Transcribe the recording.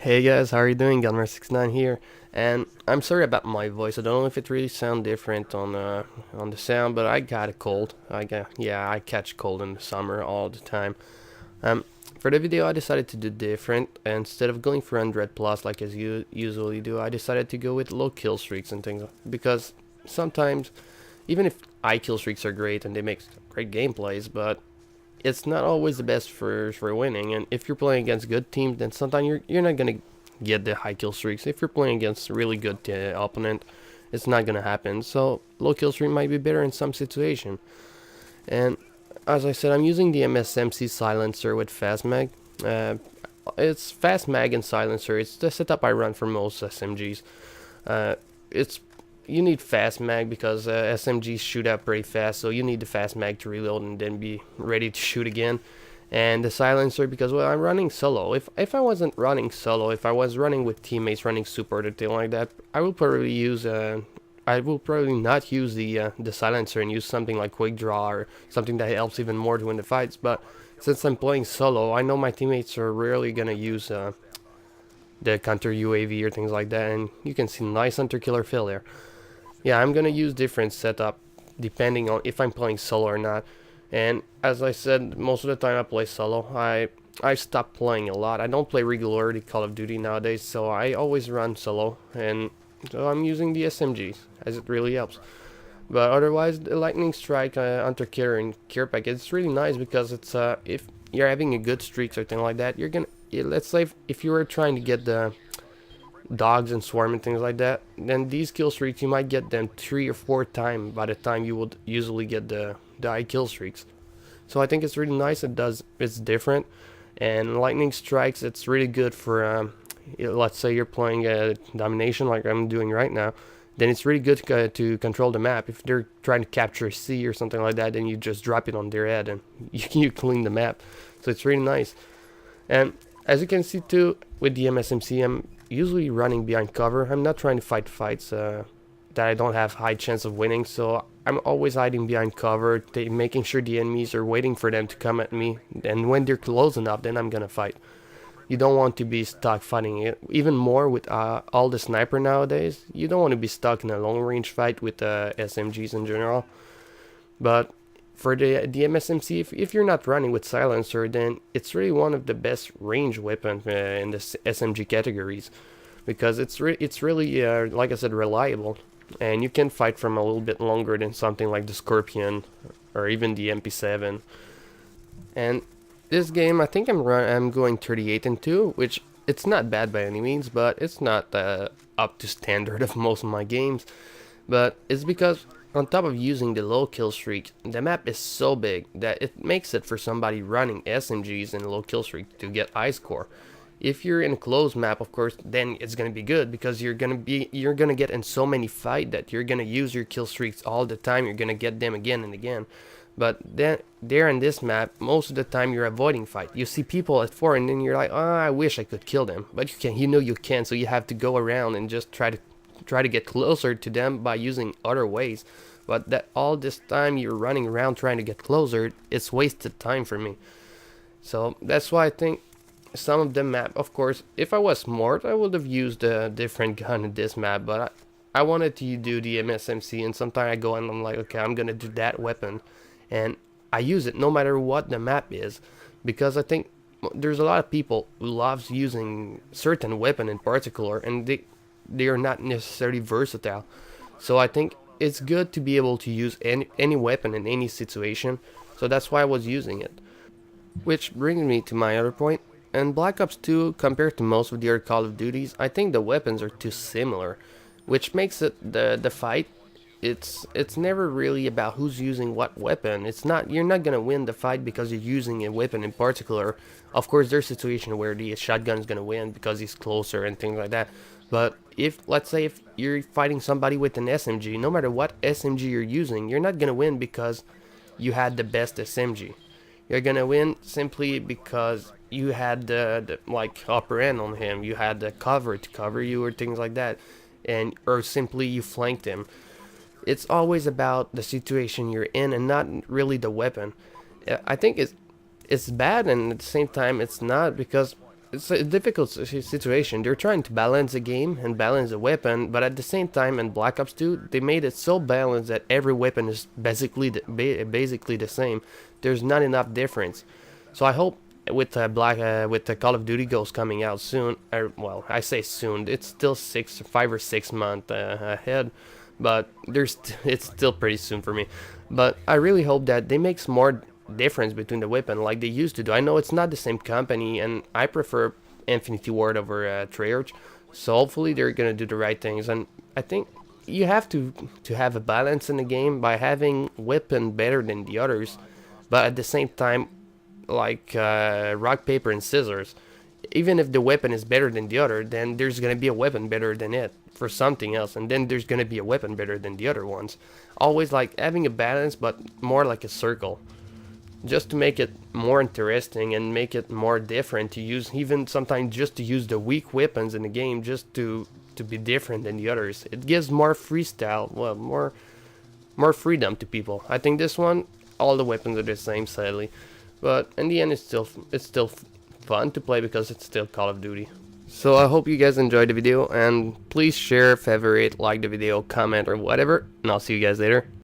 Hey guys, how are you doing? Gunmer69 here, and I'm sorry about my voice. I don't know if it really sounds different on the sound, but I got a cold. I catch cold in the summer all the time. Um, for the video, I decided to do different. Instead of going for 100 plus like as you usually do, I decided to go with low kill streaks and things because sometimes, even if high kill streaks are great and they make great gameplays, but it's not always the best for winning. And if you're playing against good teams, then sometimes you're not gonna get the high kill streaks. If you're playing against a really good opponent, it's not gonna happen. So low kill streak might be better in some situation. And as I said, I'm using the Msmc silencer with fast mag. It's fast mag and silencer. It's the setup I run for most SMGs. It's You need fast mag because SMGs shoot out pretty fast, so you need the fast mag to reload and then be ready to shoot again. And the silencer because, well, I'm running solo. If I wasn't running solo, if I was running with teammates, running support or anything like that, I will probably use I will probably not use the silencer and use something like quick draw or something that helps even more to win the fights. But since I'm playing solo, I know my teammates are rarely gonna use the counter UAV or things like that, and you can see nice hunter killer failure. Yeah, I'm gonna use different setup depending on if I'm playing solo or not. And as I said, most of the time I play solo. I stopped playing a lot. I don't play regularly Call of Duty nowadays, so I always run solo, and so I'm using the SMGs as it really helps. But otherwise, the Lightning Strike, Hunter Killer, and Care Package, it's really nice because it's if you're having a good streak or something like that, you're gonna let's say if you were trying to get the dogs and swarm and things like that, then these kill streaks you might get them 3 or 4 times by the time you would usually get the high kill streaks. So I think it's really nice. It's different, and lightning strikes, it's really good for let's say you're playing a domination like I'm doing right now. Then it's really good to control the map. If they're trying to capture C or something like that, then you just drop it on their head and you clean the map. So it's really nice. And as you can see too, with the MSMC, I'm usually running behind cover. I'm not trying to fight fights that I don't have high chance of winning, so I'm always hiding behind cover, making sure the enemies are waiting for them to come at me, and when they're close enough, then I'm gonna fight. You don't want to be stuck fighting it. Even more with all the sniper nowadays, you don't want to be stuck in a long range fight with SMGs in general. But for the MSMC, if you're not running with silencer, then it's really one of the best range weapons in the SMG categories, because it's really like I said, reliable, and you can fight from a little bit longer than something like the Scorpion or even the MP7. And this game, I think I'm going 38-2, which it's not bad by any means, but it's not up to standard of most of my games. But it's because on top of using the low kill streak, the map is so big that it makes it for somebody running SMGs and low kill streak to get high score. If you're in a closed map, of course, then it's gonna be good because you're gonna get in so many fights that you're gonna use your kill streaks all the time. You're gonna get them again and again. But then there in this map, most of the time you're avoiding fight. You see people at 4 and then you're like, oh, I wish I could kill them, but you can. You know you can, so you have to go around and just try to get closer to them by using other ways. But that all this time you're running around trying to get closer, it's wasted time for me. So that's why I think some of the map, of course, if I was smart, I would have used a different gun in this map, but I wanted to do the MSMC, and sometimes I go and I'm like, okay, I'm gonna do that weapon, and I use it no matter what the map is, because I think there's a lot of people who loves using certain weapon in particular, and they are not necessarily versatile. So I think it's good to be able to use any weapon in any situation, so that's why I was using it. Which brings me to my other point. In Black Ops 2, compared to most of the other Call of Duties, I think the weapons are too similar, which makes it the fight. It's never really about who's using what weapon. You're not gonna win the fight because you're using a weapon in particular. Of course, there's situations where the shotgun is gonna win because he's closer and things like that. But if let's say if you're fighting somebody with an SMG, no matter what SMG you're using, you're not gonna win because you had the best SMG. You're gonna win simply because you had the like upper end on him, you had the cover to cover you or things like that, and or simply you flanked him. It's always about the situation you're in and not really the weapon. I think it's bad, and at the same time it's not, because it's a difficult situation. They're trying to balance the game and balance the weapon, but at the same time in Black Ops 2, they made it so balanced that every weapon is basically the same. There's not enough difference. So I hope with with the Call of Duty Ghost coming out soon, well, I say soon. It's still 5 or 6 months ahead, but it's still pretty soon for me. But I really hope that they make more difference between the weapon like they used to do. I know it's not the same company, and I prefer Infinity Ward over Treyarch, so hopefully they're gonna do the right things. And I think you have to have a balance in the game by having weapon better than the others, but at the same time, like rock paper and scissors. Even if the weapon is better than the other, then there's gonna be a weapon better than it for something else, and then there's gonna be a weapon better than the other ones. Always like having a balance, but more like a circle, just to make it more interesting and make it more different to use, even sometimes just to use the weak weapons in the game, just to be different than the others. It gives more freestyle, well, more freedom to people. I think this one, all the weapons are the same, sadly, but in the end it's still fun to play because it's still Call of Duty. So I hope you guys enjoyed the video, and please share, favorite, like the video, comment or whatever, and I'll see you guys later.